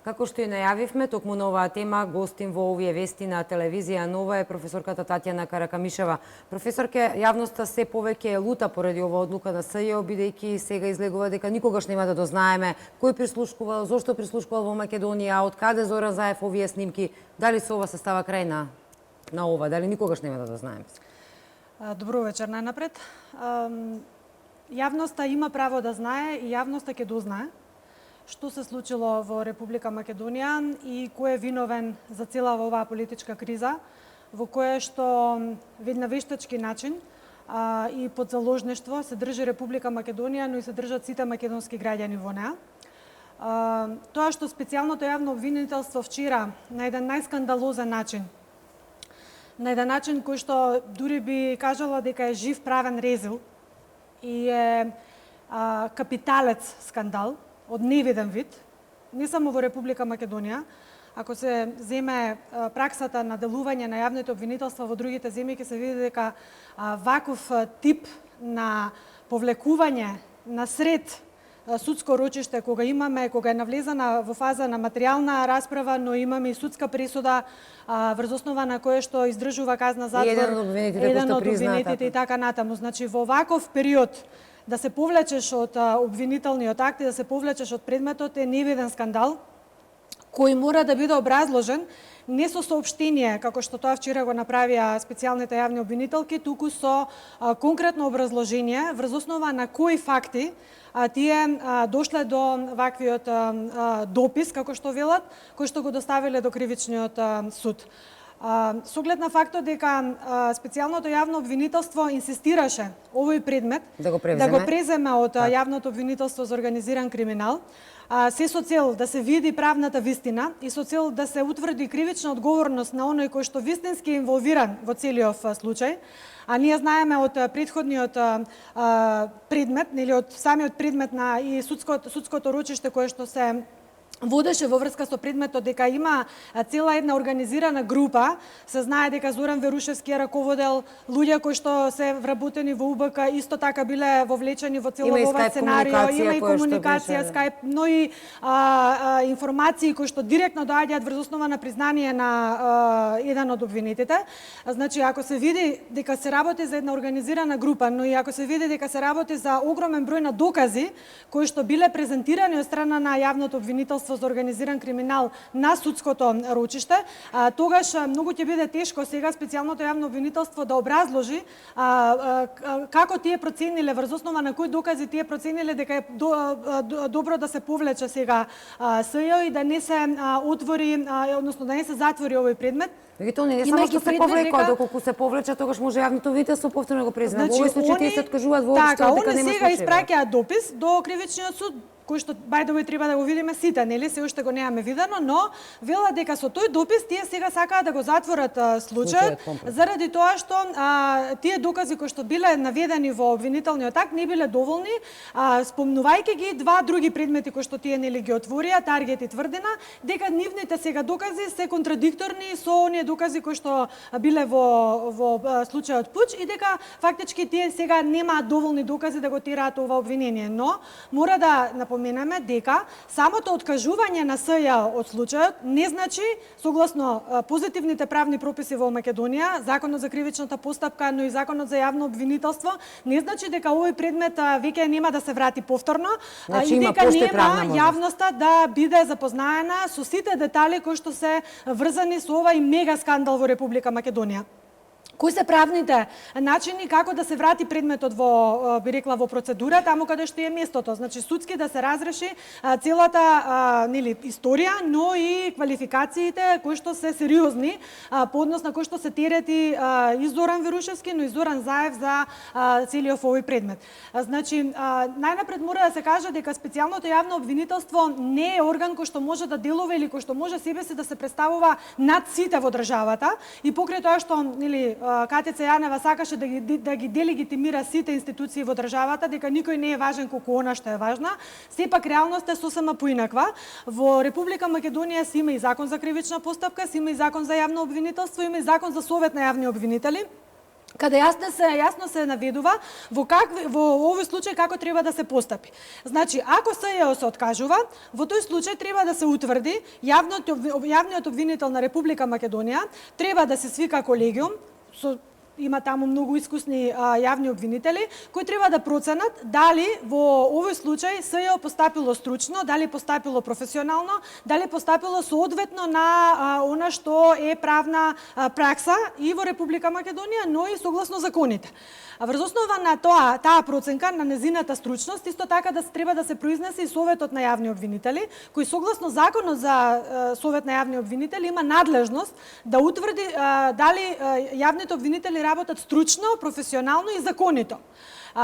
Како што и најавивме, токму на оваа тема гостин во овие вести на телевизија Нова е професорката Татјана Каракамишева. Професорке, јавноста се повеќе е лута поради оваа одлука на СЈО, бидејќи сега излегува дека никогаш нема да дознаеме кој прислушкувал, зошто прислушкувал во Македонија, од каде Зоран Заев овие снимки, дали со ова се става крај на ова, дали никогаш нема да дознаеме. Добро вечер најнапред. Јавноста има право да знае и јавноста ќе дознае што се случило во Република Македонија и кој е виновен за цела оваа политичка криза, во која што на вештачки начин и под заложништво се држи Република Македонија, но и се држат сите македонски граѓани во неа. Тоа што специјалното јавно обвинителство вчера на еден најскандалозен начин, на еден начин кој што дури би кажала дека е жив правен резил и е капиталец скандал од невиден вид, не само во Република Македонија. Ако се земе праксата на делување на јавните обвинителства во другите земји, ќе се види дека ваков тип на повлекување на сред судско рочиште, кога е навлезена во фаза на материјална расправа, но имаме и судска пресуда врз основа на која што издржува казна затвор еден од обвинетите и така натаму. Значи во ваков период да се повлечеш од обвинителниот акт и да се повлечеш од предметот е невиден скандал кој мора да биде образложен не со соопштение, како што тоа вчера го направија специјалните јавни обвинителки, туку со конкретно образложение врз основа на кои факти тие дошле до ваквиот допис, како што велат, кој што го доставиле до кривичниот суд. Со оглед на фактот дека специјалното јавно обвинителство инсистираше овој предмет да го преземе од јавното обвинителство за организиран криминал, се со цел да се види правната вистина и со цел да се утврди кривична одговорност на оној кој што вистински е инволвиран во целиот случај. А ние знаеме од претходниот предмет, или од самиот предмет на и судското рочиште кое што се водеше во врска со предметот дека има цела една организирана група, се знае дека Зоран Верушевски е раководел, луѓе кои што се вработени во УБК исто така биле вовлечени во цело ова сценарио, има и комуникација, Skype, но и информации кои што директно доаѓаат врз основа на признание на еден од обвинетите. Значи, ако се види дека се работи за една организирана група, но и ако се види дека се работи за огромен број на докази кои што биле презентирани од страна на јавното обвинителство за организиран криминал на судското рочиште, тогаш многу ќе биде тешко сега специјалното јавно обвинителство да образложи како тие процениле, врз основа на кои докази тие процениле дека е добро да се повлече сега СЈО и да не се отвори, односно да не се затвори овој предмет. Тоа не само што се повлекува, доколку се повлече, тогаш може јавното обвинителство повторно да го преземе. Во овој случај тие се откажуваат воопшто дека нема случај. Така, они сега испраќаат допис до кривичниот суд, кој што by the way треба да го видиме сите, нели, се уште го немаме видено, но вела дека со тој допис тие сега сакаат да го затворат случајот заради тоа што тие докази кои што биле наведени во обвинителниот акт не биле доволни, спомнувајќи ги два други предмети кои што тие нели ги отворија, Таргет и Тврдина, дека нивните сега докази се контрадикторни со оние докази кои што биле во случајот Пуч и дека фактички тие сега немаат доволни докази да го тераат ова обвинение, но мора да напоменеме дека самото откажување на СЈО од случајот не значи, согласно позитивните правни прописи во Македонија, Законот за кривичната постапка, но и Законот за јавно обвинителство, не значи дека овој предмет веќе нема да се врати повторно и дека нема јавноста да биде запознаена со сите детали кои што се врзани со овај мега скандал во Република Македонија. Кои се правните начини како да се врати предметот во, би рекла, во процедура, таму каде што е местото. Значи, судски да се разреши целата нели, историја, но и квалификациите кои што се сериозни по однос на кои што се терети и Зоран Верушевски, но и Зоран Заев за целиот овој предмет. Значи, најнапред мора да се каже дека специјалното јавно обвинителство не е орган кој што може да делува или кој што може себе си да се представува над сите во државата и покрај тоа што нели Катица Јанева сакаше да ги делегитимира сите институции во државата, дека никој не е важен колку она што е важна, сепак реалноста е сосема поинаква. Во Република Македонија си има и Закон за кривична постапка, си има и Закон за јавно обвинителство, има и Закон за совет на јавни обвинители. каде јасно се наведува во овој случај како треба да се постапи. Значи, ако СЈО се откажува, во тој случај треба да се утврди јавниот обвинител на Република Македонија треба да се свика колегиум има таму многу искусни јавни обвинители кои треба да проценат дали во овој случај СЈО постапило стручно, дали постапило професионално, дали постапило соодветно на она што е правна пракса и во Република Македонија, но и согласно законите. А врз основа на таа проценка на незината стручност, исто така треба да се произнесе и Советот на јавни обвинители, кој согласно Законот за Совет на јавни обвинители има надлежност да утврди дали јавните обвинители работат стручно, професионално и законито.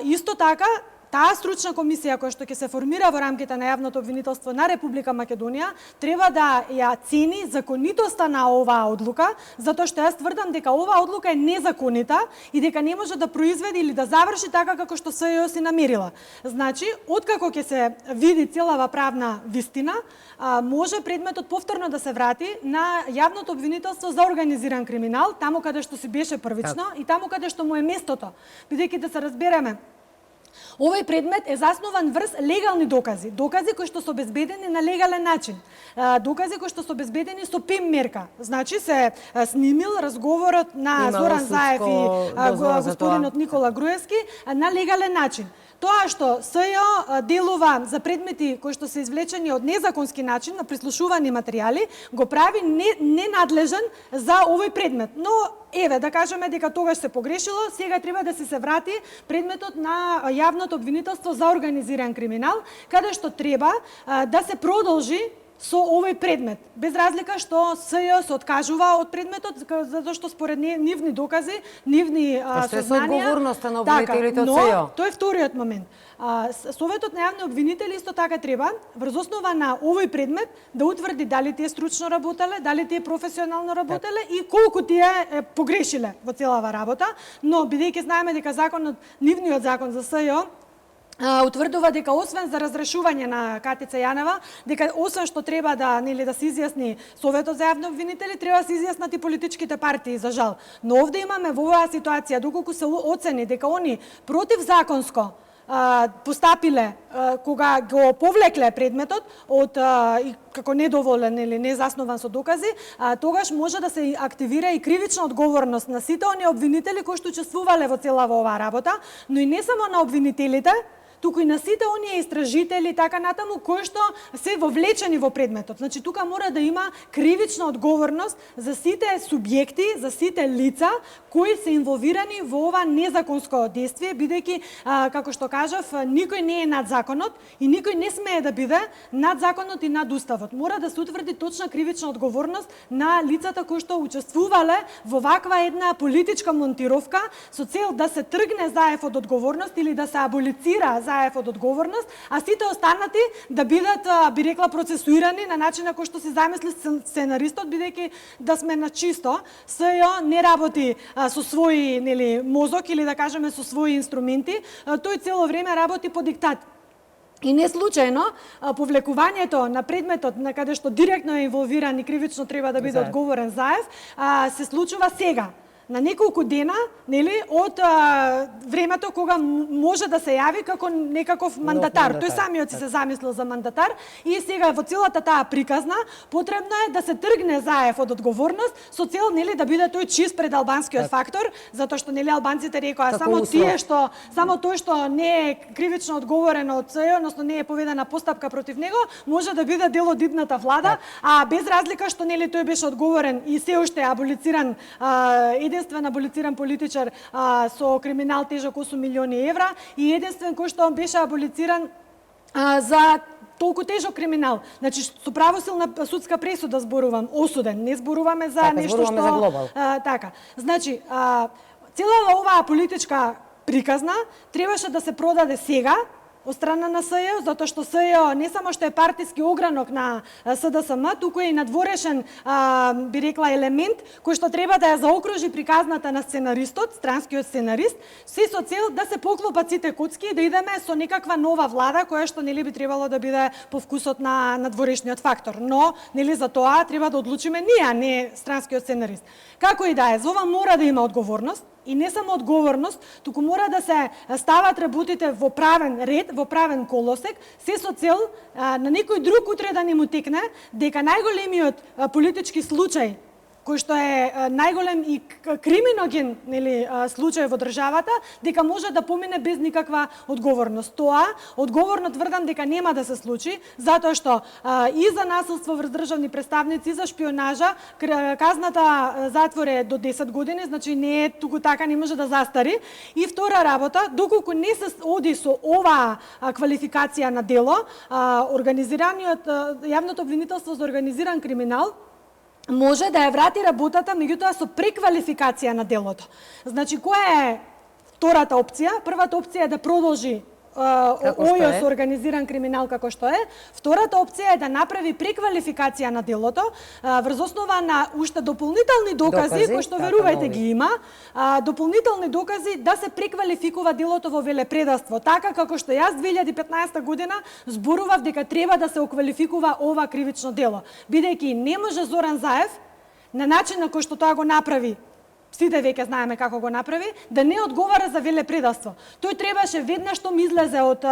Исто така, таа стручна комисија која што ќе се формира во рамките на јавното обвинителство на Република Македонија треба да ја цени законитоста на оваа одлука, затоа што јас тврдам дека оваа одлука е незаконита и дека не може да произведе или да заврши така како што СЈО си намерила. Значи, откако ќе се види целава правна вистина, може предметот повторно да се врати на јавното обвинителство за организиран криминал, таму каде што си беше првично и таму каде што му е местото. Бидејќи да се разбереме, овој предмет е заснован врз легални докази, докази кои што се обезбедени на легален начин, докази кои што се обезбедени со ПИМ мерка. Значи се снимил разговорот на Зоран Заев и господинот Никола Груевски на легален начин. Тоа што СЈО делува за предмети кои што се извлечени од незаконски начин на прислушувани материјали, го прави ненадлежен за овој предмет. Но еве, да кажеме дека тогаш се погрешило, сега треба да се врати предметот на јавното обвинителство за организиран криминал, каде што треба да се продолжи со овој предмет, без разлика што СЈО се откажува од предметот затоа што според нивни докази, нивни сознанија. Што е со одговорноста на обвинителите од СЈО? Тоа е вториот момент. Советот на јавни обвинители исто така треба врз основа на овој предмет да утврди дали тие стручно работеле, дали тие професионално работеле и колку тие погрешиле во целава работа, но бидејќи знаеме дека нивниот закон за СЈО утврдува дека освен за разрешување на Катица Јанева, дека освен што треба да се изјасни Советот за јавни обвинители, треба да се изјаснат и политичките партии, за жал. Но овде имаме во оваа ситуација, доколку се оцени дека они противзаконско постапиле кога го повлекле предметот од како недоволен или незаснован со докази, тогаш може да се активира и кривична одговорност на сите оние обвинители кои што учествувале во целава оваа работа, но и не само на обвинителите, туку и на сите оние истражители така натаму кои што се вовлечени во предметот. Значи тука мора да има кривична одговорност за сите субјекти, за сите лица кои се инволвирани во ова незаконско действие, бидејќи како што кажав, никој не е над законот и никој не смее да биде над законот и над уставот. Мора да се утврди точна кривична одговорност на лицата кои што учествувале во ваква една политичка монтировка со цел да се тргне Заев од одговорност или да се аболицира Заев од одговорност, а сите останати да бидат, би рекла, процесуирани на начин на кој што се замисли сценаристот, бидејќи да сме на чисто, СЈО не работи со своји мозок или да кажеме со своји инструменти, тој цело време работи по диктат. И не случајно повлекувањето на предметот на каде што директно е инволвиран и кривично треба да биде одговорен Заев, се случува сега. На неколку дена, од времето кога може да се јави како некаков мандатар. Тој самиот си се замислил за мандатар и сега во целата таа приказна потребно е да се тргне Заев од одговорност со цел да биде тој чист пред албанскиот фактор, затоа што албанците рекоа само тој што не е кривично одговорен од СЈО, односно не е поведена постапка против него, може да биде дел од идната влада, а без разлика што тој беше одговорен и се уште аболициран единствен аболициран политичар со криминал тежок 8 милиони евра и единствен кој што беше аболициран за толку тежок криминал. Значи, со правосилна судска пресуда зборувам, осуден, не зборуваме за нешто што... Така. Значи, целава оваа политичка приказна требаше да се продаде сега, од страна на СЈО, затоа што СЈО не само што е партиски огранок на СДСМ, туку е и надворешен, би рекла, елемент кој што треба да ја заокружи приказната на сценаристот, странскиот сценарист, се со цел да се поклопат сите коцки и да идеме со некаква нова влада која што би требало да биде по вкусот на надворешниот фактор. Но за тоа треба да одлучиме ние, а не странскиот сценарист. Како и да е, за ова мора да има одговорност. и не само одговорност, туку мора да се стават работите во правен ред, во правен колосек, се со цел на некој друг утре да не му текне дека најголемиот политички случај кој што е најголем и криминоген, нели, случај во државата, дека може да помине без никаква одговорност. Тоа одговорно тврдам дека нема да се случи, затоа што и за насилство врз државни представници, и за шпионажа, казната затвор е до 10 години, значи не е туку така, не може да застари. И втора работа, доколку не се оди со оваа квалификација на дело, јавното обвинителство за организиран криминал може да ја врати работата, меѓутоа со преквалификација на делото. Значи, која е втората опција? Првата опција е да продолжи ојот со организиран криминал како што е. Втората опција е да направи преквалификација на делото врз основа на уште дополнителни докази кои што верувајте ги има, дополнителни докази да се преквалификува делото во велепредавство, така како што јас 2015 година зборував дека треба да се оквалификува ова кривично дело, бидејќи не може Зоран Заев на начин на кој што тоа го направи, сите веќе знаеме како го направи, да не одговара за велепредавство. Тој требаше веднаш што излезе од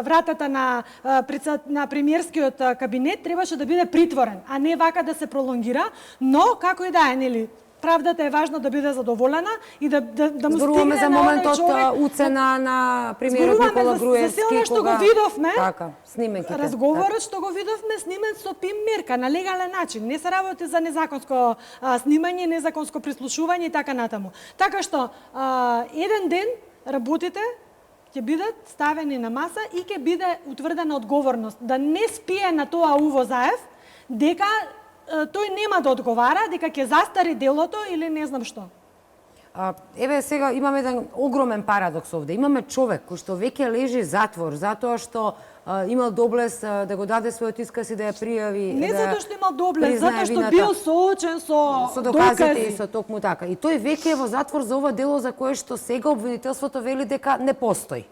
вратата на премиерскиот кабинет, требаше да биде притворен, а не вака да се пролонгира, но како и да е, нели, правдата е важно да биде задоволена и да му зборуваме стигне за на моментот човек, уцена на премиерот Никола Груевски, за се што го видовме, така, снимеките. Разговорот што го видовме снимен со ПИМ мерка на легален начин. Не се работи за незаконско снимање, незаконско прислушување и така натаму. Така што еден ден работите ќе бидат ставени на маса и ќе биде утврдена одговорност. Да не спие на тоа Уво Заев дека тој нема да одговара, дека ќе застари делото или не знам што. Еве сега имаме еден огромен парадокс овде. Имаме човек кој што веќе лежи затвор затоа што имал доблес да го даде својот исказ и да ја пријави. Не затоа што имал доблес, затоа што бил соочен со доказите и со токму така. И тој веќе е во затвор за ова дело за кое што сега обвинителството вели дека не постои.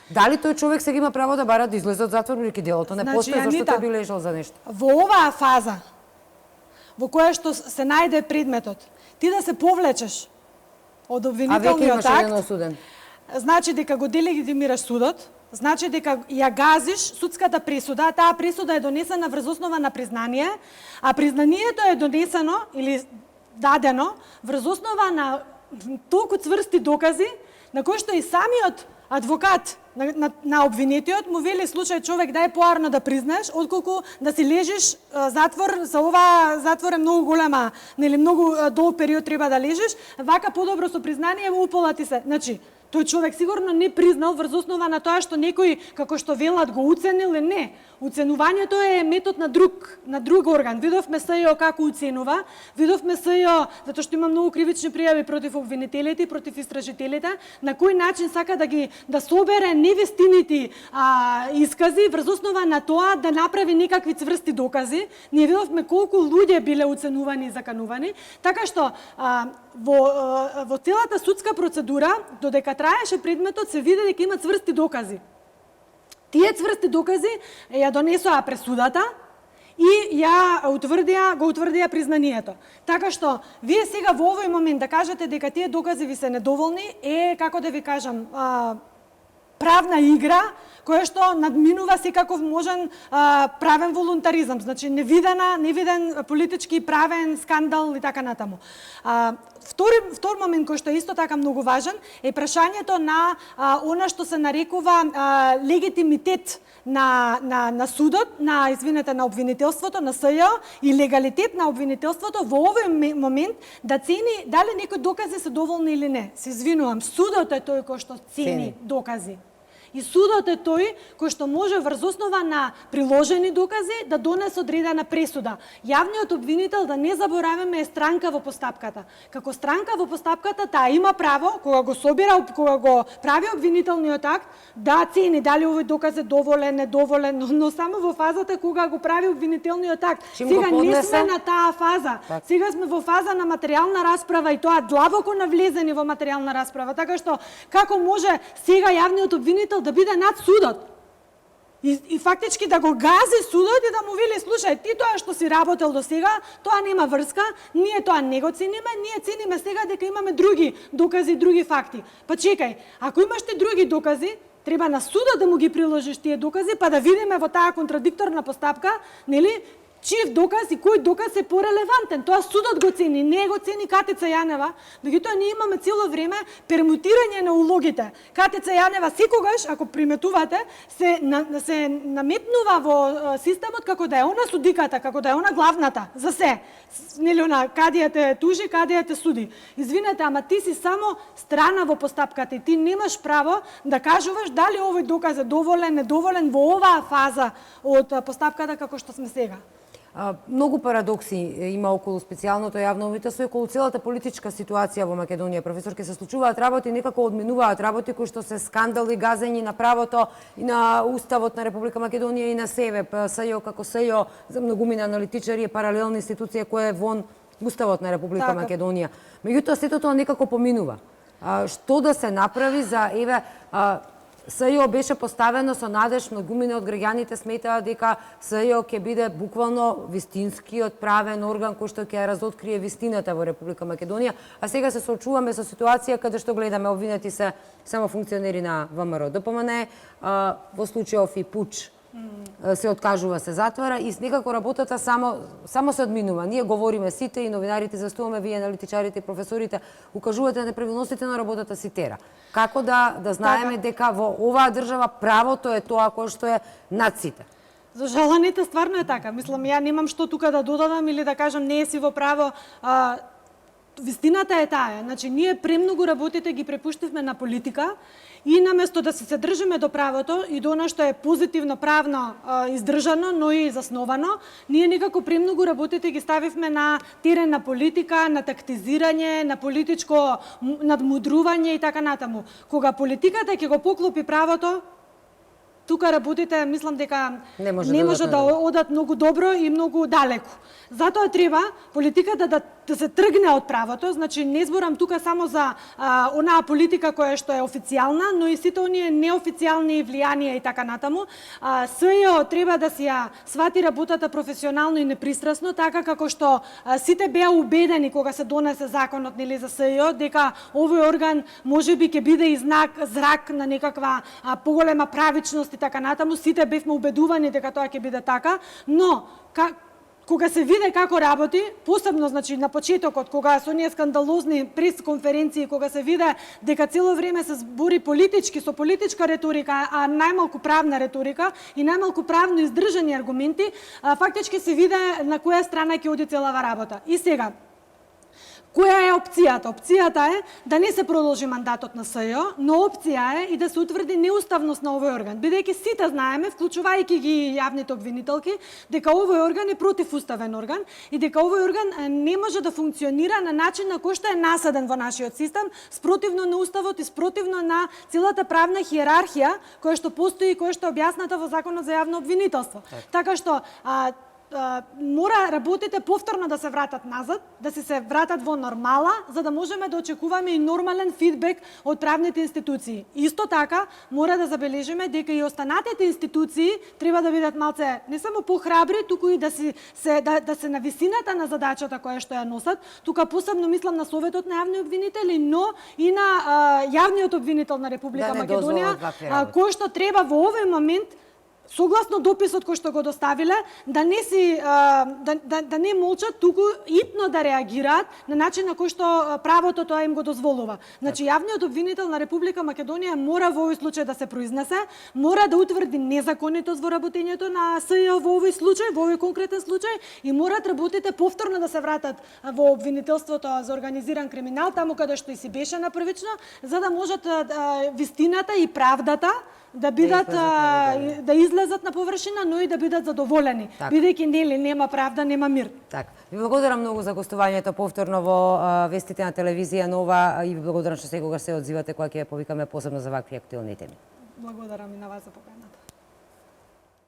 Дали тој човек сега има право да бара да излезе од затвор, бидејќи делото не постои, зашто тој би лежал за нешто? Во оваа фаза во која што се најде предметот, ти да се повлечеш од обвинителниот акт, значи дека го делегитимираш судот, значи дека ја газиш судската пресуда, таа пресуда е донесена врз основа на признание, а признанието е донесено или дадено врз основа на толку цврсти докази, на кои што и самиот адвокат на обвинетиот му вели случај човек да е поарно да признаеш, отколку да си лежиш затвор, за ова затвор е многу голема, нели многу долг период треба да лежиш, вака подобро со признание упола ти се. Значи, тој човек сигурно не признал врз основа на тоа што некој, како што велат, го уценил или не. Уценувањето е метод на друг орган. Видовме СЈО како уценува, видовме СЈО затоа што има многу кривични пријави против обвинителите и против истражителите, на кој начин сака да собере невестините искази врз основа на тоа да направи некакви цврсти докази. Ние видовме колку луѓе биле уценувани и заканувани, така што во целата судска процедура, додека траеше предметот, се види дека има цврсти докази. Тие цврсти докази ја донесоа пресудата и го утврдија признанието. Така што, вие сега во овој момент да кажете дека тие докази ви се недоволни е, како да ви кажам, правна игра која што надминува секаков можен правен волунтаризам, значи невиден политички правен скандал и така натаму. Втор момент кој што е исто така многу важен е прашањето на она што се нарекува легитимитет на судот, на обвинителството, на СЈО и легалитет на обвинителството во овој момент да цени дали некои докази се доволни или не. Се извинувам, судот е тој кој што цени докази. И судот е тој кој што може врз основа на приложени докази да донесе одредена пресуда. Јавниот обвинител, да не забораваме, е странка во постапката. Како странка во постапката, таа има право, кога го собира, кога го прави обвинителниот акт, да цени дали овој доказ е доволен, недоволен, но само во фазата кога го прави обвинителниот акт. Сега не сме на таа фаза. Сега сме во фаза на материјална расправа и тоа длабоко навлезени во материјална расправа. Така што, како може сега јавниот обвинител да биде над судот? И фактички да го гази судот и да му вели, слушај, ти тоа што си работел до сега, тоа нема врска, ние тоа не го цениме, ние цениме сега дека имаме други докази, други факти. Па чекај, ако имаш ти други докази, треба на судот да му ги приложиш тие докази, па да видиме во таа контрадикторна постапка, нели, чиј доказ и кој доказ е порелевантен. Тоа судот го цени, не го цени Катица Јанева, меѓутоа ние имаме цело време пермутирање на улогите. Катица Јанева секогаш, ако приметувате, се наметнува во системот како да е она судиката, како да е она главната за се. Нели она каде те тужи, каде те суди. Извинете, ама ти си само страна во постапката и ти немаш право да кажуваш дали овој доказ е доволен, недоволен во оваа фаза од постапката како што сме сега. Многу парадокси има околу специјалното јавно обвинителство и околу целата политичка ситуација во Македонија. Професор, ке се случуваат работи, некако одминуваат работи кои што се скандали, газење на правото и на Уставот на Република Македонија и на СЕВЕП. СЈО како СЈО за многумина аналитичари е паралелна институција која е вон Уставот на Република Македонија. Меѓутоа сето тоа некако поминува. Што да се направи за СЈО беше поставено со надеж, многумина од граѓаните сметаат дека СЈО ќе биде буквално вистинскиот правен орган кој што ќе разоткрие вистината во Република Македонија, а сега се соочуваме со ситуација каде што гледаме обвинети се само функционери на ВМРО ДПМН, во случајов и пуч се откажува, се затвара и некако работата само се одминува. Ние говориме сите и новинарите застуваме, вие аналитичарите и професорите укажувате на неправилностите на работата си тера. Како да знаеме дека во оваа држава правото е тоа кое што е над сите? За жаланите стварно е така. Мислам, ја немам што тука да додадам или да кажам не си во право. Вистината е таа. Значи, ние премногу работите ги препуштивме на политика и наместо да се држиме до правото и до она што е позитивно правно издржано, но и засновано, ние некако премногу работите ги ставивме на терен на политика, на тактизирање, на политичко надмудрување и така натаму. Кога политиката ќе го поклопи правото, тука работите, мислам дека не може да одат многу добро и многу далеку. Затоа треба политиката да се тргне од правото, значи не зборам тука само за онаа политика која што е официјална, но и сите оние неофицијални влијанија и така натаму. СЈО треба да си ја свати работата професионално и непристрасно, така како што сите беа убедени кога се донесе законот нели за СЈО дека овој орган можеби ќе биде и зрак на некаква поголема правичност и така натаму, сите бевме убедувани дека тоа ќе биде така, но кога се виде како работи, посебно значи на почетокот, кога со оние скандалозни пресконференции, кога се виде дека цело време се збори политички, со политичка реторика, а најмалку правна реторика и најмалку правно издржани аргументи, фактички се виде на која страна ќе оди целава работа. И сега, која е опцијата? Опцијата е да не се продолжи мандатот на СЈО, но опција е и да се утврди неуставност на овој орган, бидејќи сите знаеме, вклучувајќи ги јавните обвинителки, дека овој орган е противуставен орган и дека овој орган не може да функционира на начин на кој што е наседен во нашиот систем, спротивно на уставот и спротивно на целата правна хиерархија која што постои и која што е објасната во Законот за јавно обвинителство. Така што мора работите повторно да се вратат назад, да се вратат во нормала, за да можеме да очекуваме и нормален фидбек од правните институции. Исто така, мора да забележиме дека и останатите институции треба да бидат малце не само похрабри, туку и да се на висината на задачата која што ја носат. Тука посебно мислам на Советот на јавни обвинители, но и на јавниот обвинител на Република Македонија, кој што треба во овој момент согласно дописот кој што го доставиле, да не молчат, туку итно да реагираат на начин на кој што правото тоа им го дозволува. Значи, јавниот обвинител на Република Македонија мора во овој случај да се произнесе, мора да утврди незаконитост во работењето на СЈО во овој случај, во овој конкретен случај, и морат работите повторно да се вратат во обвинителството за организиран криминал, таму каде што и си беше напрвично, за да можат вистината и правдата да бидат да излезат на површина, но и да бидат задоволени, бидејќи нели нема правда, нема мир. Така. Ви благодарам многу за гостувањето повторно во вестите на телевизија Нова и ви благодарам што секогаш се одзивате кога ќе повикаме посебно за вакви актуелни теми. Благодарам и на вас за покана.